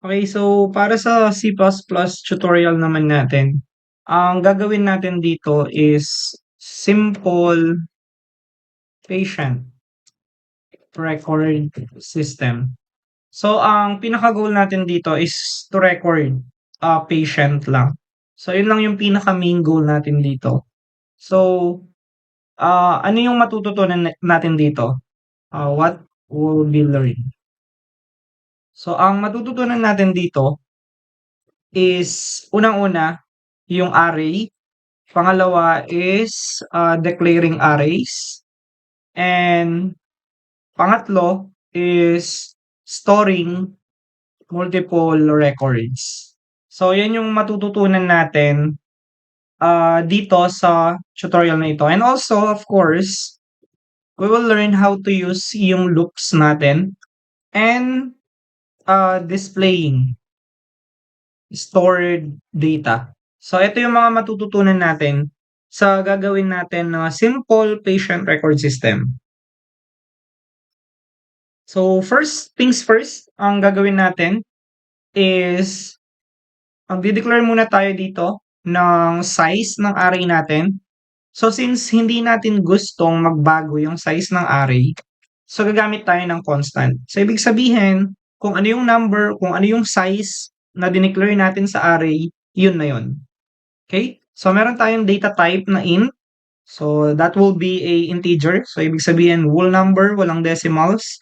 Okay, so para sa C++ tutorial naman natin, ang gagawin natin dito is simple patient record system. So ang pinaka-goal natin dito is to record patient lang. So yun lang yung pinaka-main goal natin dito. So ano yung matututunan natin dito? What will be learned? So ang matututunan natin dito is unang-una yung array. Pangalawa is declaring arrays. And pangatlo is storing multiple records. So, yan yung matututunan natin dito sa tutorial na ito. And also, of course, we will learn how to use yung loops natin and displaying stored data. So, ito yung mga matututunan natin sa gagawin natin na simple patient record system. So, first things first, ang gagawin natin is magde-declare muna tayo dito ng size ng array natin. So, since hindi natin gustong magbago yung size ng array, so gagamit tayo ng constant. So, ibig sabihin, kung ano yung number, kung ano yung size na dineclare natin sa array, yun na yun. Okay? So, meron tayong data type na int. So, that will be a integer. So, ibig sabihin, whole number, walang decimals.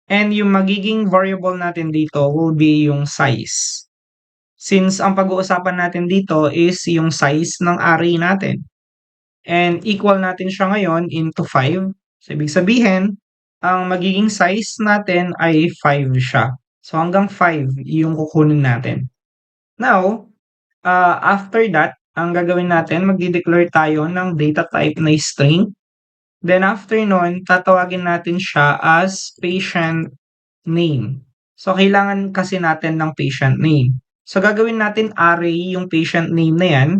And yung magiging variable natin dito will be yung size. Since ang pag-uusapan natin dito is yung size ng array natin. And equal natin siya ngayon into 5. So, ibig sabihin, ang magiging size natin ay 5 siya. So, hanggang 5 yung kukunin natin. Now, after that, ang gagawin natin, magde-declare tayo ng data type na string. Then after nun, tatawagin natin siya as patient name. So, kailangan kasi natin ng patient name. So, gagawin natin array yung patient name na yan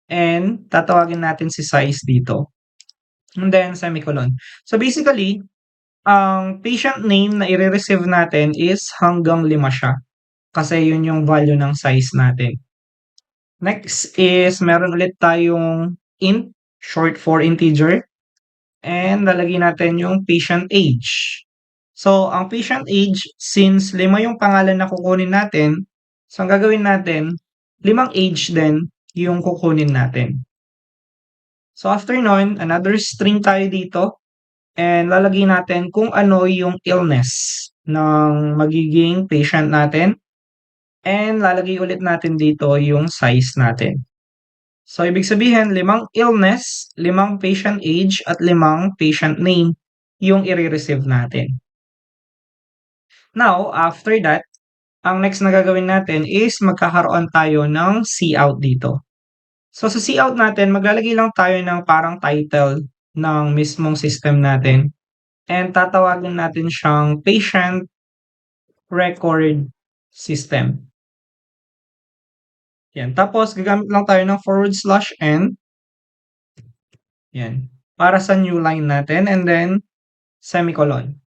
and tatawagin natin si size dito. And then, semicolon. So, basically, ang patient name na i-receive natin is hanggang 5 siya. Kasi yun yung value ng size natin. Next is, meron ulit tayong int, short for integer. And lalagyan natin yung patient age. So, ang patient age, since 5 yung pangalan na kukunin natin, so ang gagawin natin, 5 age din yung kukunin natin. So, after nun, another string tayo dito. And lalagyan natin kung ano yung illness ng magiging patient natin. And lalagay ulit natin dito yung size natin. So, ibig sabihin, 5 illness, 5 patient age, at 5 patient name yung i-receive natin. Now, after that, ang next na gagawin natin is magkakaroon tayo ng cout dito. So, sa cout natin, maglalagay lang tayo ng parang title ng mismong system natin. And tatawagin natin siyang patient record system. Yan. Tapos, gagamit lang tayo ng /n. Yan. Para sa new line natin. And then, semicolon.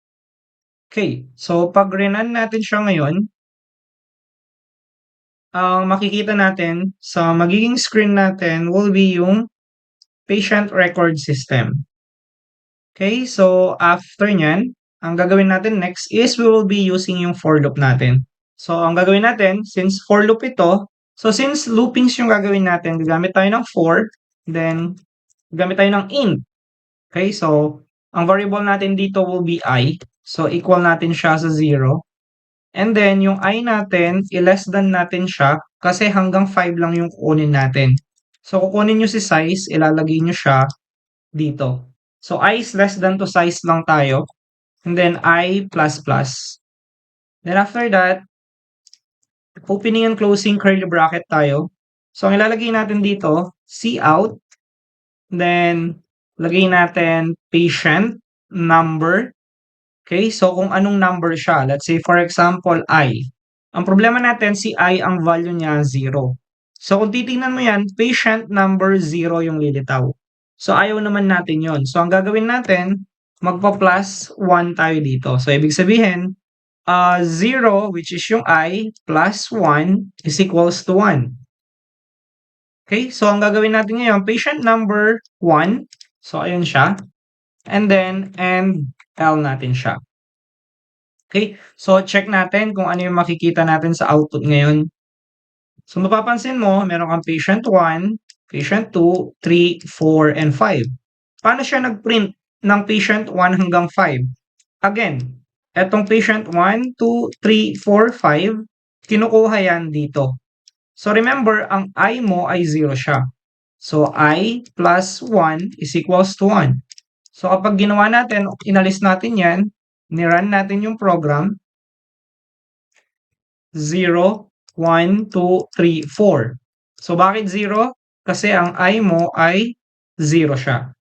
Okay. So, pag rinan natin siya ngayon, ang makikita natin sa magiging screen natin will be yung patient record system. Okay. So, after nyan, ang gagawin natin next is we will be using yung for loop natin. So, ang gagawin natin, since for loop ito, so since loopings yung gagawin natin, gagamit tayo ng for, then gagamit tayo ng int. Okay, so ang variable natin dito will be I. So, equal natin siya sa 0. And then, yung I natin, i-less than natin siya kasi hanggang 5 lang yung kukunin natin. So, kukunin nyo si size, ilalagay nyo siya dito. So, I is less than to size lang tayo. And then, I plus plus. Then, after that, opening and closing curly bracket tayo. So, ang ilalagay natin dito, cout. Then, lagay natin patient number. Okay, so kung anong number siya. Let's say, for example, I. Ang problema natin, si I, ang value niya, 0. So, kung titingnan mo yan, patient number 0 yung lilitaw. So, ayaw naman natin yon. So, ang gagawin natin, magpa-plus 1 tayo dito. So, ibig sabihin, 0, which is yung I, plus 1 is equals to 1. Okay, so ang gagawin natin ngayon, patient number 1. So, ayun siya. And then, and L natin siya. Okay, so check natin kung ano yung makikita natin sa output ngayon. So, mapapansin mo, meron kang patient 1, patient 2, 3, 4, and 5. Paano siya nag-print ng patient 1 hanggang 5? Again, etong patient 1, 2, 3, 4, 5, kinukuha yan dito. So, remember, ang I mo ay 0 siya. So, I plus 1 is equals to 1. So, kapag ginawa natin, inalis natin yan, nirun natin yung program, 0, 1, 2, 3, 4. So, bakit 0? Kasi ang I mo ay 0 siya.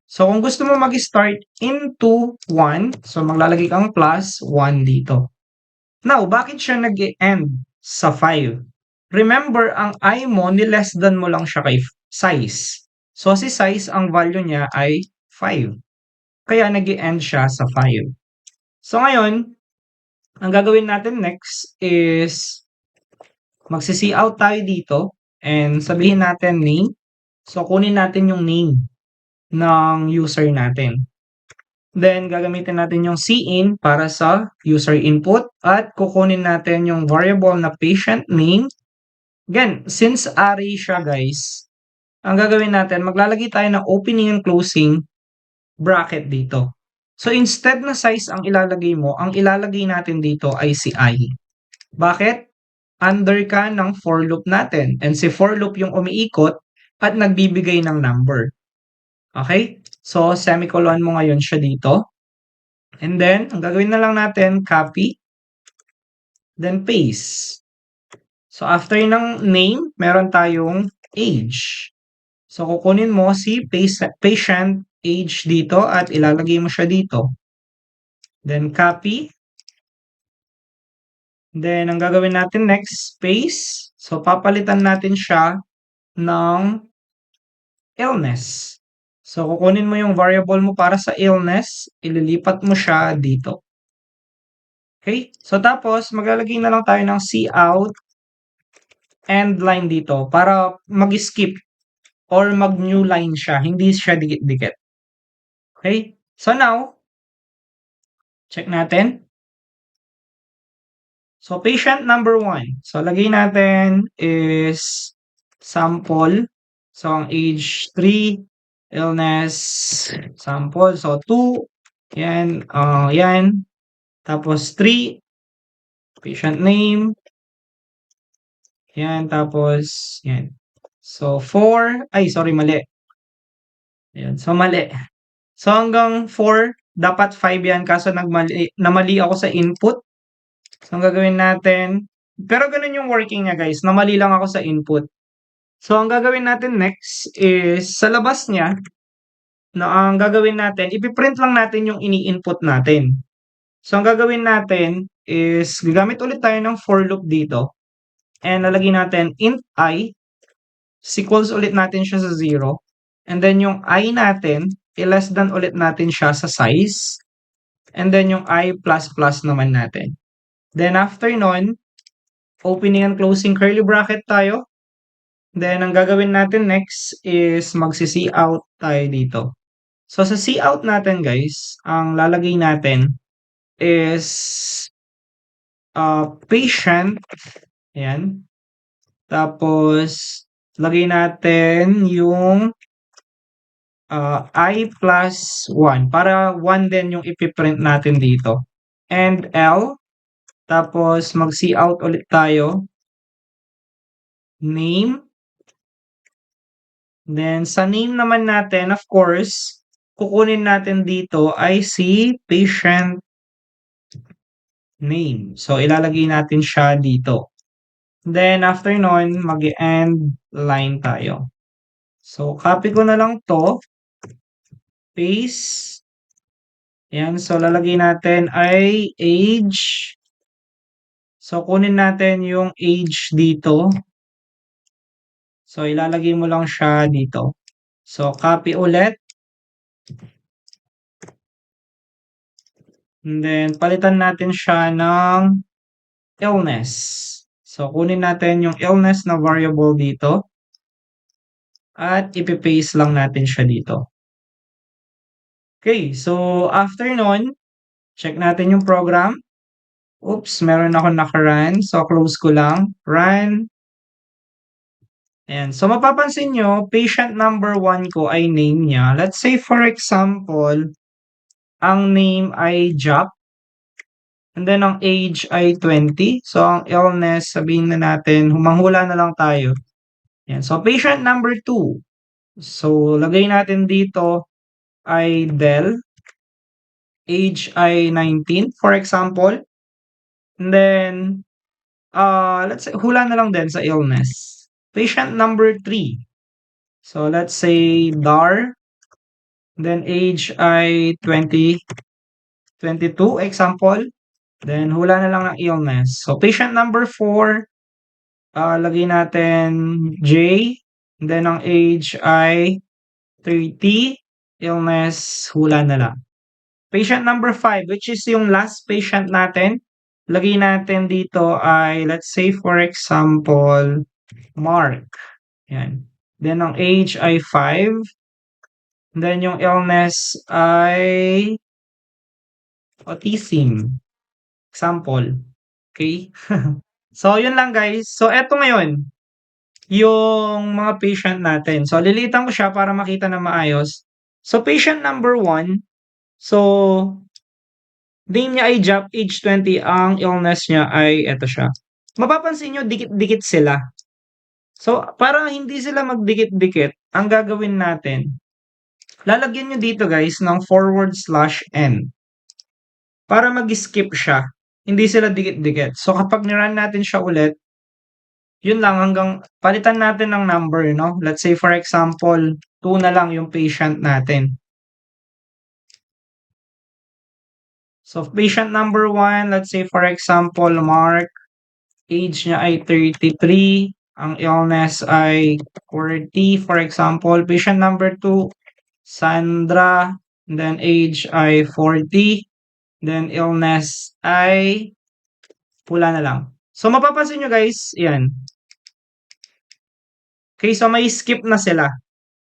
So, kung gusto mo mag-start into 1, so maglalagay kang plus 1 dito. Now, bakit siya nag-end sa 5? Remember, ang I mo, ni-less than mo lang siya kay size. So, si size, ang value niya ay 5. Kaya nag-end siya sa 5. So, ngayon, ang gagawin natin next is magsi-see out tayo dito and sabihin natin name. So, kunin natin yung name ng user natin. Then, gagamitin natin yung cin para sa user input at kukunin natin yung variable na patient name. Again, since array siya guys, ang gagawin natin, maglalagay tayo ng opening and closing bracket dito. So, instead na size ang ilalagay mo, ang ilalagay natin dito ay si I. Bakit? Under ka ng for loop natin. And si for loop yung umiikot at nagbibigay ng number. Okay? So, semicolon mo ngayon siya dito. And then, ang gagawin na lang natin, copy, then paste. So, after ng name, meron tayong age. So, kukunin mo si patient age dito at ilalagay mo siya dito. Then, copy. Then, ang gagawin natin next, space. So, papalitan natin siya ng illness. So, kukunin mo yung variable mo para sa illness, ililipat mo siya dito. Okay? So, tapos, maglalagay na lang tayo ng cout end line dito para mag-skip or mag-new line siya. Hindi siya dikit-dikit. Okay? So, now, check natin. So, patient number 1. So, lagay natin is sample. So, ang age 3, illness, sample. So, 2, yan, yan. Tapos, 3, patient name. Yan, tapos, yan. So, 4, ay, sorry, mali. Ayan, so, mali. So, hanggang 4, dapat 5 yan, kaso namali ako sa input. So, ang gagawin natin, pero ganun yung working niya guys, namali lang ako sa input. So, ang gagawin natin next is, sa labas niya, ang gagawin natin, ipiprint lang natin yung ini-input natin. So, ang gagawin natin is, gagamit ulit tayo ng for loop dito. And lalagyan natin int I, equals ulit natin siya sa 0. And then yung I natin, i-less than ulit natin siya sa size. And then yung I plus plus naman natin. Then after nun, opening and closing curly bracket tayo. Then ang gagawin natin next is magsi-see out tayo dito. So sa see out natin guys, ang lalagay natin is patient. Ayan. Tapos lagay natin yung I plus 1 para 1 din yung ipiprint natin dito. And L. Tapos mag-see out ulit tayo. Name. Then sa name naman natin, of course, kukunin natin dito ay si patient name. So ilalagay natin siya dito. Then after nun, mag-end line tayo. So copy ko na lang to. Paste. Yan, so lalagay natin ay age. So kunin natin yung age dito. So ilalagay mo lang siya dito. So copy ulit. And then palitan natin siya ng illness. So kunin natin yung illness na variable dito at ipe-paste lang natin siya dito. Okay, so after nun, check natin yung program. Oops, meron akong naka-run. So close ko lang. Run. Ayan. So mapapansin nyo, patient number 1 ko ay name niya. Let's say for example, ang name ay Jack. And then ang age ay 20. So ang illness, sabihin na natin, humanghula na lang tayo. Ayan. So patient number 2. So lagay natin dito ay Del. Age ay 19 for example. And then, let's say, hula na lang din sa illness. Patient number 3. So let's say Dar. Then age ay 20, 22 example. Then hula na lang ng illness. So patient number 4, lagay natin J. Then ang age ay 30. Illness, hula na lang. Patient number 5, which is yung last patient natin. Lagay natin dito ay, let's say for example, Mark. Yan. Then ang age ay 5. Then yung illness ay autism. Example. Okay? So, yun lang guys. So, eto ngayon, yung mga patient natin. So, lilitan ko siya para makita na maayos. So, patient number 1. So, name niya ay Jap, age 20. Ang illness niya ay eto siya. Mapapansin nyo, dikit-dikit sila. So, para hindi sila magdikit-dikit, ang gagawin natin, lalagyan nyo dito guys ng /n para mag-skip siya. Hindi sila dikit-dikit. So, kapag nirun natin siya ulit, yun lang hanggang palitan natin ng number, no? Let's say for example, 2 na lang yung patient natin. So, patient number 1, let's say for example, Mark, age niya ay 33, ang illness ay 40, for example. Patient number 2, Sandra, then age ay 40, then illness ay pula na lang. So, mapapansin nyo guys, yan. Okay, so may skip na sila.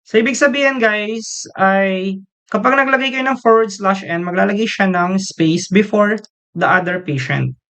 So, ibig sabihin guys, ay kapag naglagay kayo ng /n, maglalagay siya ng space before the other patient.